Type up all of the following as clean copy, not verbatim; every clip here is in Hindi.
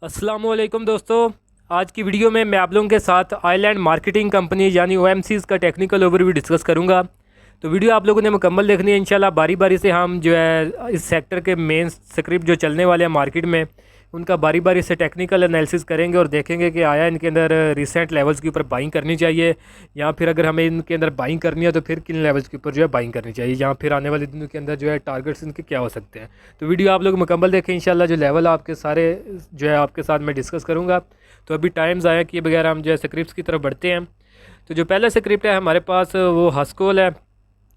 अस्सलामुअलैकुम दोस्तों। आज की वीडियो में मैं आप लोगों के साथ आइलैंड मार्केटिंग कंपनी यानी ओएमसीज़ का टेक्निकल ओवरव्यू डिस्कस करूंगा। तो वीडियो आप लोगों ने मुकम्मल देखनी है इंशाल्लाह। बारी बारी से हम जो है इस सेक्टर के मेन स्क्रिप्ट जो चलने वाले हैं मार्केट में, उनका बारी बारी से टेक्निकल एनालिसिस करेंगे और देखेंगे कि आया इनके अंदर रिसेंट लेवल्स के ऊपर बाइंग करनी चाहिए, या फिर अगर हमें इनके अंदर बाइंग करनी है तो फिर किन लेवल्स के ऊपर जो है बाइंग करनी चाहिए, या फिर आने वाले दिनों के अंदर जो है टारगेट्स इनके क्या हो सकते हैं। तो वीडियो आप लोग मुकम्मल देखें इंशाल्लाह। जो लेवल आपके सारे जो है आपके साथ मैं डिस्कस करूँगा। तो अभी टाइम ज़ाया किए बगैर हम जो है स्क्रिप्ट की तरफ बढ़ते हैं। तो जो पहला स्क्रिप्ट है हमारे पास वो हस्कोल है,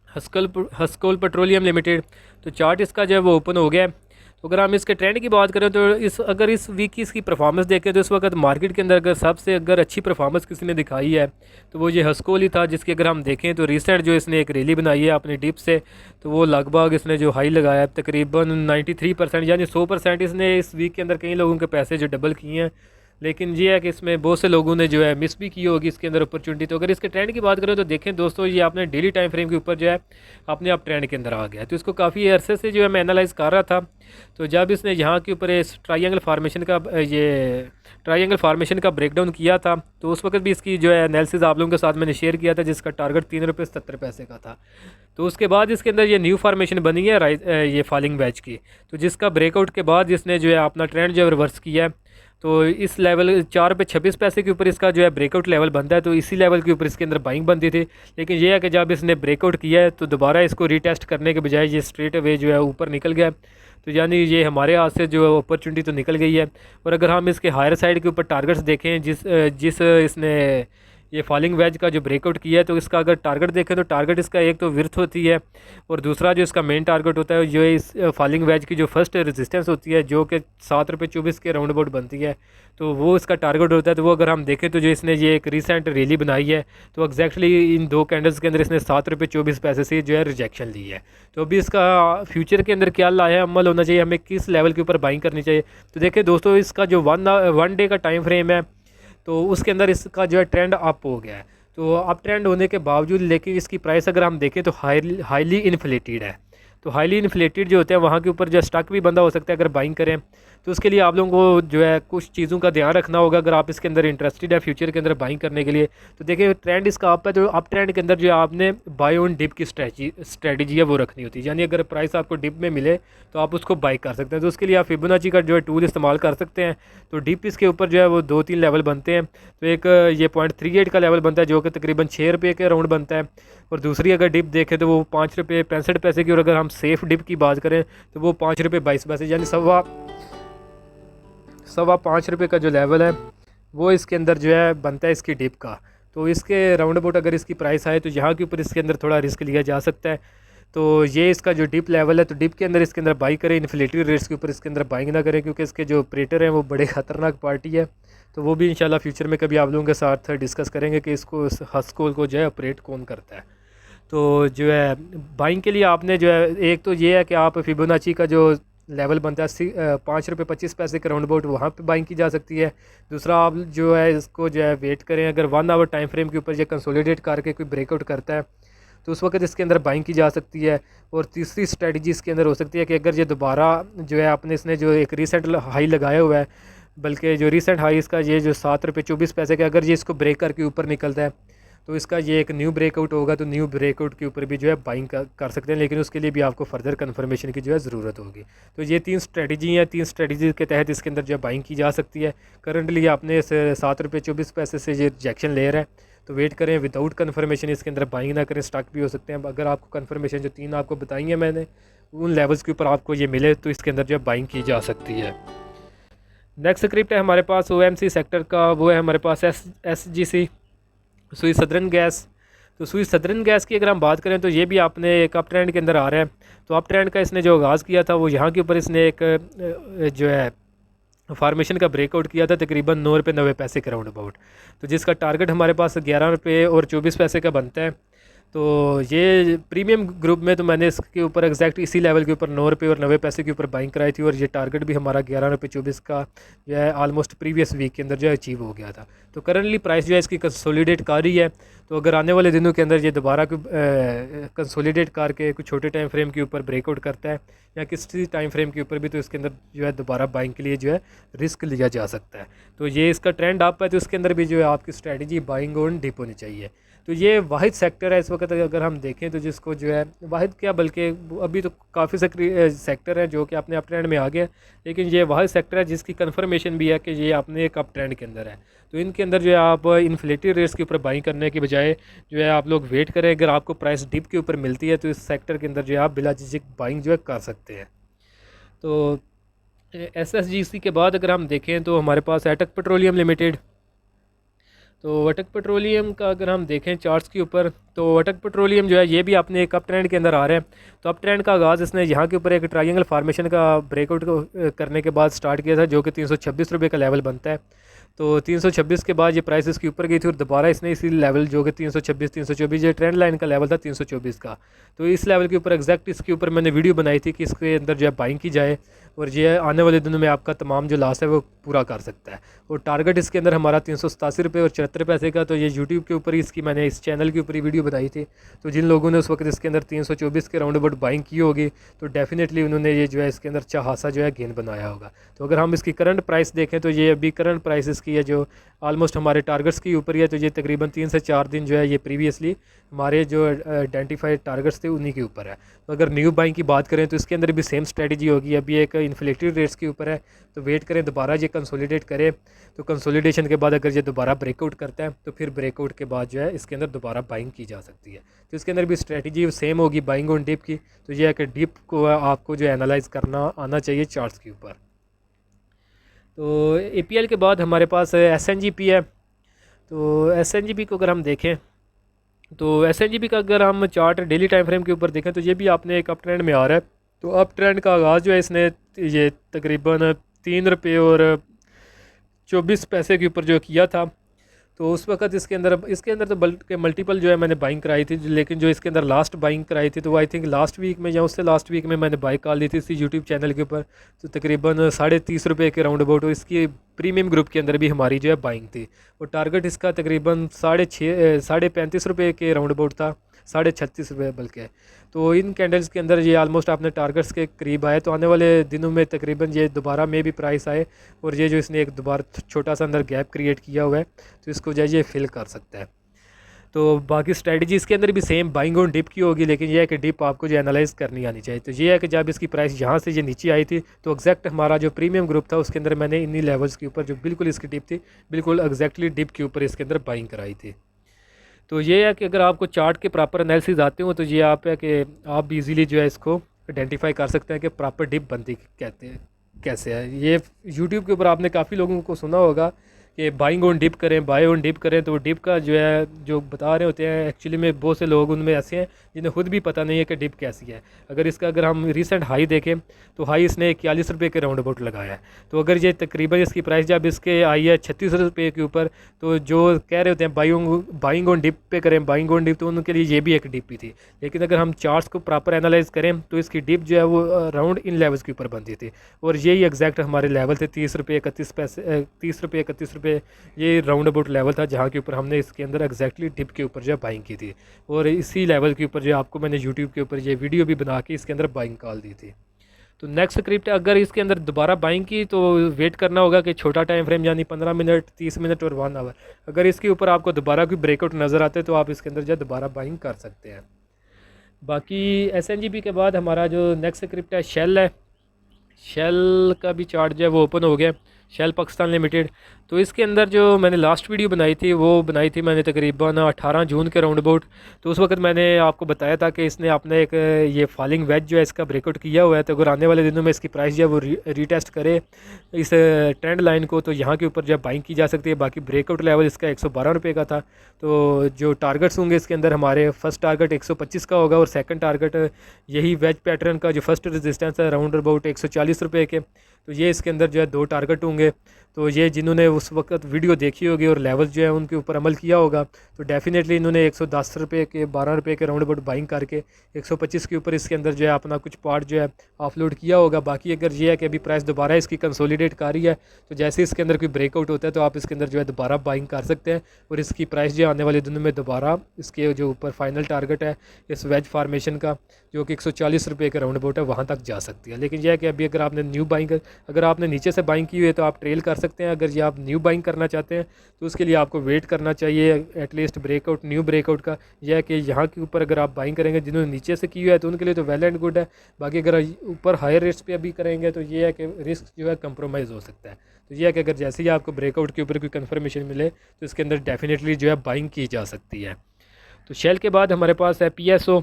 हस्कोल पेट्रोलियम लिमिटेड। तो चार्ट इसका जो है वो ओपन हो गया है। तो अगर हम इसके ट्रेंड की बात करें तो इस वीक की इसकी परफॉर्मेंस देखें तो इस वक्त मार्केट के अंदर अगर अच्छी परफॉर्मेंस किसी ने दिखाई है तो वो ये हस्कोल ही था, जिसकी अगर हम देखें तो रिसेंट जो इसने एक रैली बनाई है अपनी डिप से, तो वो लगभग इसने जो हाई लगाया है तकरीबन 93% यानी 100% इसने इस वीक के अंदर कई लोगों के पैसे जो डबल किए हैं। लेकिन ये है कि इसमें बहुत से लोगों ने जो है मिस भी की होगी इसके अंदर अपॉर्चुनिटी। तो अगर इसके ट्रेंड की बात करें तो देखें दोस्तों, ये आपने डेली टाइम फ्रेम के ऊपर जो है अपने आप ट्रेंड के अंदर आ गया। तो इसको काफ़ी अरसे से जो है मैं एनालाइज़ कर रहा था। तो जब इसने यहाँ के ऊपर इस ट्रायंगल फार्मेशन का ब्रेकडाउन किया था तो उस वक्त भी इसकी जो है एनालिसिस आप लोगों के साथ मैंने शेयर किया था, जिसका टारगेट 3 रुपये 70 पैसे का था। तो उसके बाद इसके अंदर ये न्यू फार्मेशन बनी है ये फॉलिंग वेज की। तो जिसका ब्रेकआउट के बाद इसने जो है अपना ट्रेंड जो है रिवर्स किया है। तो इस लेवल 4 रुपये 26 पैसे के ऊपर इसका जो है ब्रेकआउट लेवल बनता है। तो इसी लेवल के ऊपर इसके अंदर बाइंग बनती थी। लेकिन ये है कि जब इसने ब्रेकआउट किया है तो दोबारा इसको रीटेस्ट करने के बजाय ये स्ट्रेट अवे जो है ऊपर निकल गया। तो यानी ये हमारे हाथ से जो अपॉर्चुनिटी तो निकल गई है। और अगर हम इसके हायर साइड के ऊपर टारगेट्स देखें, जिस इसने ये फॉलिंग वेज का जो ब्रेकआउट किया है, तो इसका अगर टारगेट देखें तो टारगेट इसका एक तो विर्थ होती है, और दूसरा जो इसका मेन टारगेट होता है जो इस फॉलिंग वेज की जो फर्स्ट रेजिस्टेंस होती है जो कि 7 रुपये 24 के राउंड अबाउट बनती है, तो वो इसका टारगेट होता है। तो वो अगर हम देखें तो जो इसने ये एक रिसेंट रैली बनाई है तो एग्जैक्टली इन दो कैंडल्स के अंदर इसने 7 रुपये 24 पैसे से जो है रिजेक्शन ली है। तो अभी इसका फ्यूचर के अंदर क्या लाया अमल होना चाहिए, हमें किस लेवल के ऊपर बाइंग करनी चाहिए। तो देखिए दोस्तों, इसका जो वन डे का टाइम फ्रेम है तो उसके अंदर इसका जो है ट्रेंड अप हो गया है। तो अप ट्रेंड होने के बावजूद लेकिन इसकी प्राइस अगर हम देखें तो हाईली इन्फ्लेटेड है। तो हाईली इन्फ्लेटेड जो होते हैं वहाँ के ऊपर जो स्टॉक भी बंदा हो सकता है अगर बाइंग करें। तो उसके लिए आप लोगों को जो है कुछ चीज़ों का ध्यान रखना होगा अगर आप इसके अंदर इंटरेस्टेड है फ्यूचर के अंदर बाइंग करने के लिए। तो देखिए ट्रेंड इसका अप है, तो अप ट्रेंड के अंदर जो आपने बाय ऑन डिप की स्ट्रेटजी है वो रखनी होती है। यानी अगर प्राइस आपको डिप में मिले तो आप उसको बाई कर सकते हैं। तो उसके लिए आप फिबोनाची का जो है टूल इस्तेमाल कर सकते हैं। तो डिप इसके ऊपर जो है वो 2-3 लेवल बनते हैं। तो एक ये 0.38 का लेवल बनता है जो कि तकरीबन 6 रुपये के राउंड बनता है। और दूसरी अगर डिप देखें तो वो 5 रुपये 65 पैसे की, और अगर हम सेफ़ डिप की बात करें तो वो 5 रुपये 22 पैसे यानी सवा 5 रुपये का जो लेवल है वो इसके अंदर जो है बनता है इसकी डिप का। तो इसके राउंड अबाउट अगर इसकी प्राइस आए तो यहाँ के ऊपर इसके अंदर थोड़ा रिस्क लिया जा सकता है। तो ये इसका जो डिप लेवल है तो डिप के अंदर इसके अंदर बाई करें, इन्फ्लेटिव रेट्स के ऊपर इसके अंदर बाइंग ना करें, क्योंकि इसके जो ऑपरेटर हैं वो बड़े ख़तरनाक पार्टी है। तो वो भी इंशाल्लाह फ्यूचर में कभी आप लोगों के साथ डिस्कस करेंगे कि इसको हस्कोल को जो है ऑपरेट कौन करता है। तो जो है बाइंग के लिए आपने जो है एक तो ये है कि आप फिबोनाची का जो लेवल बनता है 5 रुपये 25 पैसे के राउंड अबाउट वहाँ पे बाइंग की जा सकती है। दूसरा आप जो है इसको जो है वेट करें, अगर 1 आवर टाइम फ्रेम के ऊपर ये कंसोलिडेट करके कोई ब्रेकआउट करता है तो उस वक्त इसके अंदर बाइंग की जा सकती है। और तीसरी स्ट्रेटजी इसके अंदर हो सकती है कि अगर ये दोबारा जो है अपने इसने जो एक रिसेंट हाई लगाया हुआ है, बल्कि जो रिसेंट हाई इसका ये जो 7 रुपये 24 पैसे का, अगर ये इसको ब्रेक करके ऊपर निकलता है तो इसका ये एक न्यू ब्रेकआउट होगा। तो न्यू ब्रेकआउट के ऊपर भी जो है बाइंग कर सकते हैं, लेकिन उसके लिए भी आपको फर्दर कन्फर्मेशन की जो है ज़रूरत होगी। तो ये 3 स्ट्रेटजी हैं, 3 स्ट्रेटजी के तहत इसके अंदर जो है बाइंग की जा सकती है। करंटली आपने इस 7 रुपये 24 पैसे से ये रिजेक्शन ले रहा है, तो वेट करें। विदाउट कन्फर्मेशन इसके अंदर बाइंग ना करें, स्टॉक भी हो सकते हैं। अगर आपको कन्फर्मेशन जो 3 आपको बताई है मैंने उन लेवल्स के ऊपर आपको ये मिले तो इसके अंदर जो है बाइंग की जा सकती है। नेक्स्ट स्क्रिप्ट है हमारे पास OMC सेक्टर का, वो है हमारे पास SGC सुई सदरन गैस। तो सुई सदरन गैस की अगर हम बात करें तो ये भी आपने एक अप ट्रेंड के अंदर आ रहा है। तो अप ट्रेंड का इसने जो आगाज़ किया था वो यहाँ के ऊपर इसने एक जो है फार्मेशन का ब्रेकआउट किया था तकरीबन 9 रुपये 90 पैसे के राउंड अबाउट। तो जिसका टारगेट हमारे पास 11 रुपये और 24 पैसे का बनता है। तो ये प्रीमियम ग्रुप में तो मैंने इसके ऊपर एग्जैक्ट इसी लेवल के ऊपर 9 रुपये और 90 पैसे के ऊपर बाइंग कराई थी, और ये टारगेट भी हमारा 11 रुपये 24 का जो है ऑलमोस्ट प्रीवियस वीक के अंदर जो है अचीव हो गया था। तो करंटली प्राइस जो है इसकी कंसोलिडेट कर रही है। तो अगर आने वाले दिनों के अंदर ये दोबारा कंसोलिडेट करके कुछ छोटे टाइम फ्रेम के ऊपर ब्रेकआउट करता है या किसी टाइम फ्रेम के ऊपर भी, तो इसके अंदर जो है दोबारा बाइंग के लिए जो है रिस्क लिया जा सकता है। तो ये इसका ट्रेंड अप है, तो इसके अंदर भी जो है आपकी स्ट्रैटेजी बाइंग ऑन डिप होनी चाहिए। तो ये वाहिद सेक्टर है इस वक्त अगर हम देखें तो जिसको जो है वाहिद क्या बल्कि अभी तो काफ़ी सेक्टर है जो कि अपने अप ट्रेंड में आ गया, लेकिन ये वाहिद सेक्टर है जिसकी कंफर्मेशन भी है कि ये अपने एक अप ट्रेंड के अंदर है। तो इनके अंदर जो है आप इन्फ्लेटिव रेट्स के ऊपर बाइंग करने के बजाय जो है आप लोग वेट करें। अगर आपको प्राइस डिप के ऊपर मिलती है तो इस सेक्टर के अंदर जो है आप बिला झिझक बाइंग जो है कर सकते हैं। तो SSGC के बाद अगर हम देखें तो हमारे पास एटक पेट्रोलियम लिमिटेड। तो अटक पेट्रोलियम का अगर हम देखें चार्ट्स के ऊपर, तो अटक पेट्रोलियम जो है ये भी अपने एक अप ट्रेंड के अंदर आ रहे हैं। तो अप ट्रेंड का आगाज़ इसने यहाँ के ऊपर एक ट्रायंगल फार्मेशन का ब्रेकआउट करने के बाद स्टार्ट किया था, जो कि 326 रुपये का लेवल बनता है। तो 326 के बाद ये प्राइस इसके ऊपर गई थी और दोबारा इसने इसी लेवल जो कि 326 324 ये ट्रेंड लाइन का लेवल था 324 का। तो इस लेवल के ऊपर एग्जैक्ट इसके ऊपर मैंने वीडियो बनाई थी कि इसके अंदर जो है बाइंग की जाए और ये आने वाले दिनों में आपका तमाम जो लॉस है वो पूरा कर सकता है। और टारगेट इसके अंदर हमारा 387 रुपये और 74 पैसे का। तो ये यूट्यूब के ऊपर ही इसकी मैंने इस चैनल के ऊपर ही वीडियो बनाई थी। तो जिन लोगों ने उस वक्त इसके अंदर 324 के राउंड अबाउट बाइंग की होगी तो डेफिनेटली उन्होंने ये जो है इसके अंदर खासा जो है गेन बनाया होगा। तो अगर हम इसकी करंट प्राइस देखें तो ये अभी करंट प्राइस इसकी है जो ऑलमोस्ट हमारे टारगेट्स के ऊपर ही है। तो ये तकरीबन 3 से 4 दिन जो है ये प्रीवियसली हमारे जो आइडेंटिफाइड टारगेट्स थे उन्हीं के ऊपर है। तो अगर न्यू बाइंग की बात करें तो इसके अंदर भी सेम स्ट्रेटजी होगी। अभी एक इन्फ्लेटेड रेट्स के ऊपर है, तो वेट करें दोबारा ये कंसोलिडेट करे। तो कंसोलिडेशन के बाद अगर ये दोबारा ब्रेकआउट करता है तो फिर ब्रेकआउट के बाद जो है इसके अंदर दोबारा बाइंग की जा सकती है। तो इसके अंदर भी स्ट्रेटजी सेम होगी बाइंग ऑन डिप की। तो ये है कि डिप को आपको जो एनालाइज करना आना चाहिए चार्ट्स के ऊपर। तो APL के बाद हमारे पास SNGP है। तो SNGP को अगर हम देखें तो SNGP का अगर हम चार्ट डेली टाइम फ्रेम के ऊपर देखें तो ये भी आपने एक अप ट्रेंड में आ रहा है। तो अप ट्रेंड का आगाज़ जो है इसने ये तकरीबन 3 रुपये और 24 पैसे के ऊपर जो किया था। तो उस वक्त इसके अंदर तो बल्कि मल्टीपल जो है मैंने बाइंग कराई थी, लेकिन जो इसके अंदर लास्ट बाइंग कराई थी तो वो आई थिंक लास्ट वीक में या उससे लास्ट वीक में मैंने बाई कॉल दी थी इसी यूट्यूब चैनल के ऊपर। तो तकरीबन 30.5 रुपये के राउंड अबाउट इसकी प्रीमियम ग्रुप के अंदर भी हमारी जो है बाइंग थी। और टारगेट इसका तकरीबन 35.5 रुपये के राउंड अबाउट था, 36.5 रुपये बल्कि। तो इन कैंडल्स के अंदर ये आलमोस्ट अपने टारगेट्स के करीब आए। तो आने वाले दिनों में तकरीबन ये दोबारा में भी प्राइस आए और ये जो इसने एक दोबारा छोटा सा अंदर गैप क्रिएट किया हुआ है तो इसको जो है ये फिल कर सकता है। तो बाकी स्ट्रेटजी इसके अंदर भी सेम बाइंग ऑन डिप की होगी, लेकिन यह है कि डिप आपको जो एनालाइज करनी आनी चाहिए। तो ये है कि जब इसकी प्राइस यहाँ से ये नीचे आई थी तो एग्जैक्ट हमारा जो प्रीमियम ग्रुप था उसके अंदर मैंने इन्हीं लेवल्स के ऊपर जो बिल्कुल इसकी डिप थी बिल्कुल एग्जैक्टली डिप के ऊपर इसके अंदर बाइंग कराई थी। तो ये है कि अगर आपको चार्ट के प्रॉपर एनालिसिस आते हो तो ये आप है कि आप भी इजीली जो है इसको आइडेंटिफाई कर सकते हैं कि प्रॉपर डिप बनती कहते हैं कैसे है। ये यूट्यूब के ऊपर आपने काफ़ी लोगों को सुना होगा कि बाइंग ऑन डिप करें, बाय ऑन डिप करें। तो डिप का जो है जो बता रहे होते हैं एक्चुअली में बहुत से लोग उनमें ऐसे हैं जिन्हें खुद भी पता नहीं है कि डिप कैसी है। अगर हम रिसेंट हाई देखें तो हाई इसने 41 रुपये के राउंड अबाउट लगाया है। तो अगर ये तकरीबन इसकी प्राइस जब इसके आई है 36 रुपये के ऊपर, तो जो कह रहे होते हैं बाइंग ऑन डिप पे करें बाइंग ऑन डिप, तो उनके लिए ये भी एक डिप ही थी। लेकिन अगर हम चार्ट्स को प्रॉपर एनालाइज करें तो इसकी डिप जो है वो अराउंड इन लेवल्स के ऊपर बनती थी और यही एग्जैक्ट हमारे लेवल थे 30 रुपये 31 पैसे 30 रुपये 31 रुपये। ये राउंड अबाउट लेवल था जहाँ के ऊपर हमने इसके अंदर एग्जैक्टली डिप के ऊपर जो बाइंग की थी और इसी लेवल के ऊपर जो आपको मैंने यूट्यूब के ऊपर ये वीडियो भी बना के इसके अंदर बाइंग कॉल दी थी। तो नेक्स्ट स्क्रिप्ट अगर इसके अंदर दोबारा बाइंग की तो वेट करना होगा कि छोटा टाइम फ्रेम यानी 15 मिनट 30 मिनट और 1 आवर, अगर इसके ऊपर आपको दोबारा कोई ब्रेकआउट नज़र आते तो आप इसके अंदर जो दोबारा बाइंग कर सकते हैं। बाकी SNGP के बाद हमारा जो नेक्स्ट स्क्रिप्ट है शेल है। शेल का भी चार्ट जो है वो ओपन हो गया, शेल पाकिस्तान लिमिटेड। तो इसके अंदर जो मैंने लास्ट वीडियो बनाई थी मैंने तकरीबन 18 जून के राउंड अबाउट। तो उस वक्त मैंने आपको बताया था कि इसने अपने एक ये फॉलिंग वेज जो है इसका ब्रेकआउट किया हुआ है। तो अगर आने वाले दिनों में इसकी प्राइस जो है वो रीटेस्ट करे इस ट्रेंड लाइन को तो यहाँ के ऊपर जो बाइंग की जा सकती है। बाकी ब्रेकआउट लेवल इसका 112 रुपये का था। तो जो टारगेट्स होंगे इसके अंदर हमारे फर्स्ट टारगेट 125 का होगा और सेकंड टारगेट यही वेज पैटर्न का जो फर्स्ट रेजिस्टेंस है राउंड अबाउट 140 रुपये के। तो ये इसके अंदर जो है 2 टारगेट होंगे। तो ये जिन्होंने उस वक्त वीडियो देखी होगी और लेवल जो है उनके ऊपर अमल किया होगा तो डेफिनेटली इन्होंने 110 रुपये के 12 रुपये के राउंड अबाउट बाइंग करके 125 के ऊपर इसके अंदर जो है अपना कुछ पार्ट जो है ऑफलोड किया होगा। बाकी अगर ये है कि अभी प्राइस दोबारा इसकी कंसोलिडेट कर रही है तो जैसे इसके अंदर कोई ब्रेकआउट होता है तो आप इसके अंदर जो है दोबारा बाइंग कर सकते हैं और इसकी प्राइस जो आने वाले दिनों में दोबारा इसके जो ऊपर फाइनल टारगेट है इस वेज फार्मेशन का जो कि 140 रुपये के राउंड अबाउट है वहाँ तक जा सकती है। लेकिन यह है कि अभी अगर आपने न्यू बाइंग अगर आपने नीचे से बाइंग की हुई है तो आप ट्रेल कर सकते हैं। अगर ये आप न्यू बाइंग करना चाहते हैं तो उसके लिए आपको वेट करना चाहिए एटलीस्ट ब्रेकआउट न्यू ब्रेकआउट का। यह है कि यहाँ के ऊपर अगर आप बाइंग करेंगे जिन्होंने नीचे से की हुआ है तो उनके लिए तो वेल एंड गुड है। बाकी अगर ऊपर हायर रेट्स पे अभी करेंगे तो ये है कि रिस्क जो है कंप्रोमाइज़ हो सकता है। तो ये है कि अगर जैसे ही आपको ब्रेकआउट के ऊपर कोई कन्फर्मेशन मिले तो इसके अंदर डेफिनेटली जो है बाइंग की जा सकती है। तो शेल के बाद हमारे पास है PSO।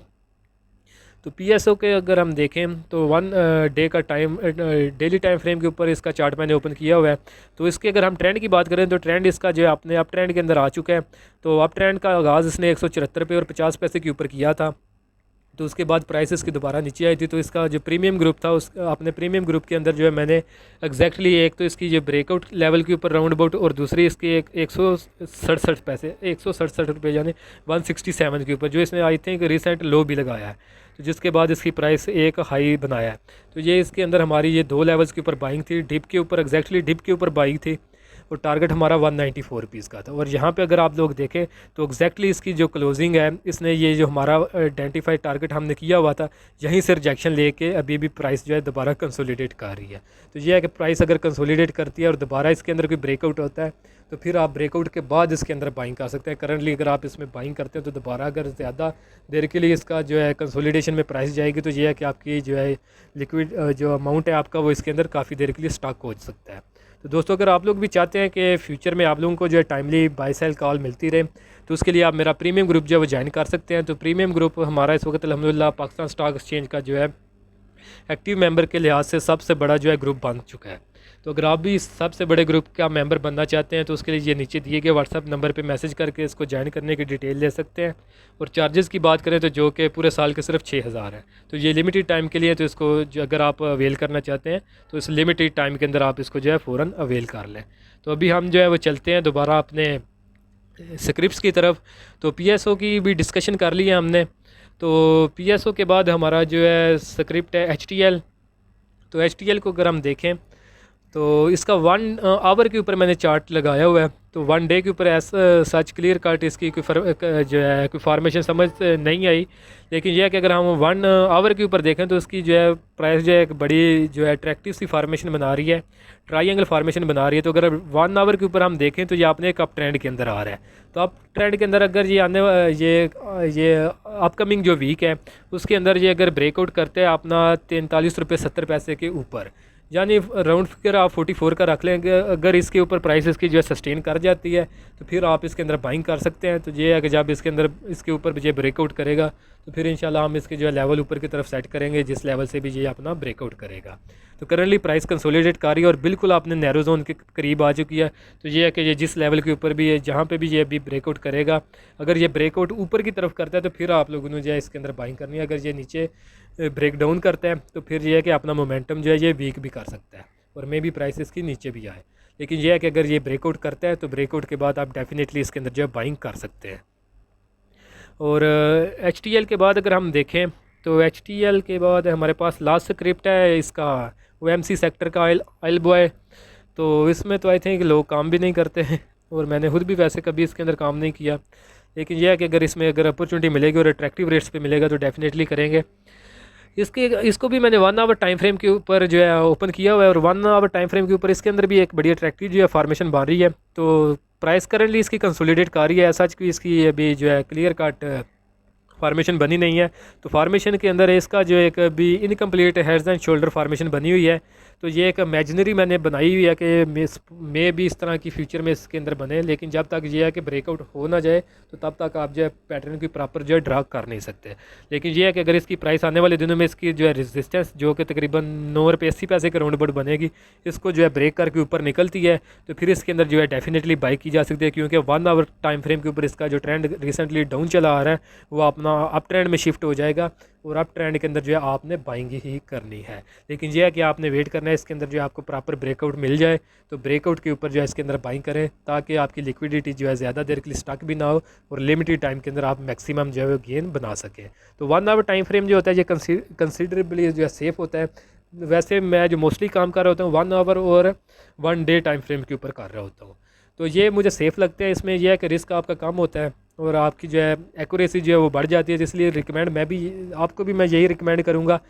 तो PSO के अगर हम देखें तो 1 डे का टाइम डेली टाइम फ्रेम के ऊपर इसका चार्ट मैंने ओपन किया हुआ है। तो इसके अगर हम ट्रेंड की बात करें तो ट्रेंड इसका जो है अपने अप ट्रेंड के अंदर आ चुका है। तो अप ट्रेंड का आगाज़ इसने 174 रुपये और 50 पैसे के ऊपर किया था। तो उसके बाद प्राइसेस की दोबारा नीचे आई थी। तो इसका जो प्रीमियम ग्रुप था उस अपने प्रीमियम ग्रुप के अंदर जो है मैंने एग्जैक्टली एक तो इसकी जो ब्रेकआउट लेवल के ऊपर राउंड अबाउट और दूसरी इसकी 167 पैसे 167 रुपये यानी 167 के ऊपर जो इसने आई थिंक रिसेंट लो भी लगाया है। तो जिसके बाद इसकी प्राइस एक हाई बनाया है। तो ये इसके अंदर हमारी ये 2 लेवल्स के ऊपर बाइंग थी। डिप के ऊपर एग्जैक्टली डिप के ऊपर बाइंग थी और टारगेट हमारा 194 रुपीज़ का था। और यहाँ पे अगर आप लोग देखें तो एग्जैक्टली इसकी जो क्लोजिंग है इसने ये जो हमारा आइडेंटिफाइड टारगेट हमने किया हुआ था यहीं से रिजेक्शन लेके अभी भी प्राइस जो है दोबारा कंसोलिडेट कर रही है। तो ये है कि प्राइस अगर कंसोलिडेट करती है और दोबारा इसके अंदर कोई ब्रेकआउट होता है तो फिर आप ब्रेकआउट के बाद इसके अंदर बाइंग कर सकते हैं। करंटली अगर आप इसमें बाइंग करते हैं तो दोबारा अगर ज़्यादा देर के लिए इसका जो है कंसोलिडेशन में प्राइस जाएगी तो ये है कि आपकी जो है लिक्विड जो अमाउंट है आपका वो इसके अंदर काफ़ी देर के लिए स्टॉक हो सकता है। तो दोस्तों अगर आप लोग भी चाहते हैं कि फ्यूचर में आप लोगों को जो है टाइमली बाय सेल कॉल मिलती रहे तो उसके लिए आप मेरा प्रीमियम ग्रुप जो है वो ज्वाइन कर सकते हैं। तो प्रीमियम ग्रुप हमारा इस वक्त अल्हम्दुलिल्लाह पाकिस्तान स्टॉक एक्सचेंज का जो है एक्टिव मेंबर के लिहाज से सबसे बड़ा जो है ग्रुप बन चुका है। तो अगर आप भी इस सबसे बड़े ग्रुप का मेंबर बनना चाहते हैं तो उसके लिए ये नीचे दिए गए व्हाट्सअप नंबर पे मैसेज करके इसको ज्वाइन करने की डिटेल ले सकते हैं। और चार्जेस की बात करें तो जो कि पूरे साल के सिर्फ 6000 है। तो ये लिमिटेड टाइम के लिए तो इसको अगर आप अवेल करना चाहते हैं तो इस लिमिटेड टाइम के अंदर आप इसको जो है फ़ौरन अवेल कर लें। तो अभी हम जो है वो चलते हैं दोबारा अपने स्क्रिप्ट्स की तरफ। तो PSO की भी डिस्कशन कर ली है हमने। तो PSO के बाद हमारा जो है स्क्रिप्ट है HTL। तो HTL को अगर हम देखें तो इसका 1 आवर के ऊपर मैंने चार्ट लगाया हुआ है। तो 1 डे के ऊपर ऐसा सच क्लियर कट इसकी कोई जो है कोई फार्मेशन समझ नहीं आई। लेकिन यह है कि अगर हम 1 आवर के ऊपर देखें तो इसकी जो है प्राइस जो है एक बड़ी जो है अट्रैक्टिव सी फार्मेशन बना रही है, ट्रायंगल फार्मेशन बना रही है। तो अगर 1 आवर के ऊपर हम देखें तो ये अपने एक अप ट्रेंड के अंदर आ रहा है। तो अप ट्रेंड के अंदर अगर ये अपकमिंग जो वीक है उसके अंदर ये अगर ब्रेकआउट करते हैं अपना 43 रुपये 70 पैसे के ऊपर यानी राउंड फिगर आप 44 का रख लेंगे। अगर इसके ऊपर प्राइस इसकी जो है सस्टेन कर जाती है तो फिर आप इसके अंदर बाइंग कर सकते हैं। तो ये है कि जब इसके अंदर इसके ऊपर ये ब्रेकआउट करेगा तो फिर इंशाल्लाह हम इसके जो है लेवल ऊपर की तरफ सेट करेंगे जिस लेवल से भी ये अपना ब्रेकआउट करेगा। तो करंटली प्राइस कंसोलिडेट कर रही है और बिल्कुल आपने नैरो जोन के करीब आ चुकी है। तो ये है कि ये जिस लेवल के ऊपर भी है जहाँ पे भी ये अभी ब्रेकआउट करेगा अगर ये ब्रेकआउट ऊपर की तरफ करता है तो फिर आप लोगों ने जो है इसके अंदर बाइंग करनी है। अगर ये नीचे ब्रेक डाउन करता है तो फिर ये है कि अपना मोमेंटम जो है ये वीक भी कर सकता है और मे भी प्राइस इसकी नीचे भी आए। लेकिन यह है कि अगर ये ब्रेकआउट करता है तो ब्रेकआउट के बाद आप डेफिनेटली इसके अंदर जो है बाइंग कर सकते हैं। और HTL के बाद अगर हम देखें तो HTL के बाद हमारे पास लास्ट स्क्रिप्ट है इसका वो MC सेक्टर का ऑयल बॉय। तो इसमें तो आई थिंक लोग काम भी नहीं करते हैं और मैंने खुद भी वैसे कभी इसके अंदर काम नहीं किया। लेकिन यह है कि अगर इसमें अगर अपॉर्चुनिटी मिलेगी और अट्रैक्टिव रेट्स पे मिलेगा तो डेफिनेटली करेंगे। इसको भी मैंने 1 आवर टाइम फ्रेम के ऊपर जो है ओपन किया हुआ है और 1 आवर टाइम फ्रेम के ऊपर इसके अंदर भी एक बड़ी अट्रैक्टिव जो है फार्मेशन बन रही है। तो प्राइस करंटली इसकी कंसोलिडेट कर रही है ऐसा कि इसकी अभी जो है क्लियर कट फार्मेशन बनी नहीं है। तो फार्मेशन के अंदर इसका जो एक अभी incomplete heads and shoulder formation बनी हुई है। तो ये एक इमेजिनरी मैंने बनाई हुई है कि मे भी इस तरह की फ्यूचर में इसके अंदर बने। लेकिन जब तक ये है कि ब्रेकआउट हो ना जाए तो तब तक आप जो है पैटर्न की प्रॉपर जो है ड्रा कर नहीं सकते। लेकिन ये है कि अगर इसकी प्राइस आने वाले दिनों में इसकी जो है रेजिस्टेंस जो कि तकरीबन 9 रुपये 80 पैसे के राउंड अबाउट बनेगी इसको जो है ब्रेक करके ऊपर निकलती है तो फिर इसके अंदर जो है डेफिनेटली बाई की जा सकती है। क्योंकि 1 आवर टाइम फ्रेम के ऊपर इसका जो ट्रेंड रिसेंटली डाउन चला आ रहा है वो अपना अप ट्रेंड में शिफ्ट हो जाएगा और अप ट्रेंड के अंदर जो है आपने बाइंग ही करनी है। लेकिन यह है कि आपने वेट करना है इसके अंदर जो है आपको प्रॉपर ब्रेकआउट मिल जाए, तो ब्रेकआउट के ऊपर जो है इसके अंदर बाइंग करें, ताकि आपकी लिक्विडिटी जो है ज़्यादा देर के लिए स्टक भी ना हो और लिमिटेड टाइम के अंदर आप मैक्सिमम जो है वो गेन बना सकें। तो 1 आवर टाइम फ्रेम जो होता है ये कंसिडरेबली जो है सेफ़ होता है। वैसे मैं जो मोस्टली काम कर रहा होता हूँ 1 आवर और 1 डे टाइम फ्रेम के ऊपर कर रहा होता हूँ, तो ये मुझे सेफ़ लगता है। इसमें यह है कि रिस्क आपका कम होता है और आपकी जो है एक्यूरेसी जो है वो बढ़ जाती है। इसलिए रिकमेंड मैं भी आपको भी मैं यही रिकमेंड करूँगा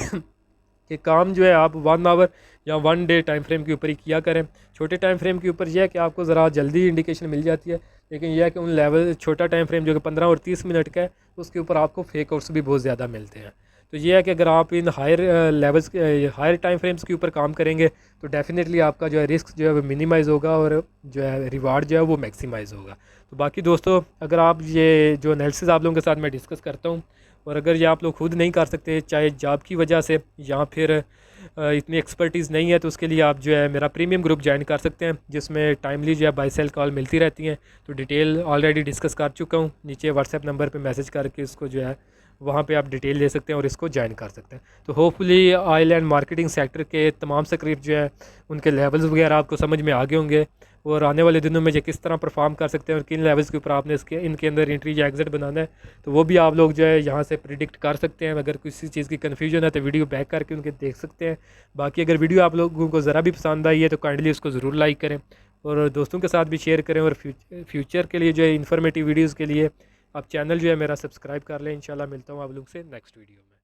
कि काम जो है आप 1 आवर या 1 डे टाइम फ्रेम के ऊपर ही किया करें। छोटे टाइम फ्रेम के ऊपर यह है कि आपको ज़रा जल्दी इंडिकेशन मिल जाती है, लेकिन यह है कि उन लेवल छोटा टाइम फ्रेम जो कि 15 और 30 मिनट का है उसके ऊपर आपको फेक आउट्स भी बहुत ज़्यादा मिलते हैं। तो ये है कि अगर आप इन higher levels higher time frames के ऊपर काम करेंगे तो डेफिनेटली आपका जो है रिस्क जो है वो मिनिमाइज़ होगा और जो है रिवार्ड जो है वो मैक्सिमाइज़ होगा। तो बाकी दोस्तों, अगर आप ये जो एनालिसिस आप लोगों के साथ मैं डिस्कस करता हूँ और अगर ये आप लोग खुद नहीं कर सकते, चाहे जॉब की वजह से या फिर इतनी एक्सपर्टीज़ नहीं है, तो उसके लिए आप जो है मेरा प्रीमियम ग्रुप ज्वाइन कर सकते हैं, जिसमें टाइमली जो है बाय सेल कॉल मिलती रहती हैं। तो डिटेल ऑलरेडी डिस्कस कर चुका हूँ, नीचे व्हाट्सएप नंबर पे मैसेज करके इसको जो है वहाँ पे आप डिटेल ले सकते हैं और इसको ज्वाइन कर सकते हैं। तो hopefully oil and marketing sector के तमाम स्क्रिप्ट जो है उनके लेवल्स वगैरह आपको समझ में आ गए होंगे और आने वाले दिनों में ये किस तरह परफॉर्म कर सकते हैं और किन लेवल्स के ऊपर आपने इनके अंदर एंट्री या एग्जिट बनाना है, तो वो भी आप लोग जो है यहाँ से प्रिडिक्ट कर सकते हैं। अगर किसी चीज़ की कन्फ्यूजन है तो वीडियो बैक करके उनके देख सकते हैं। बाकी अगर वीडियो आप लोगों को ज़रा भी पसंद आई है तो काइंडली उसको ज़रूर लाइक करें और दोस्तों के साथ भी शेयर करें, और फ्यूचर के लिए जो है इन्फॉर्मेटिव वीडियोज़ के लिए आप चैनल जो है मेरा सब्सक्राइब कर लें। इंशाल्लाह मिलता हूँ आप लोग से नेक्स्ट वीडियो में।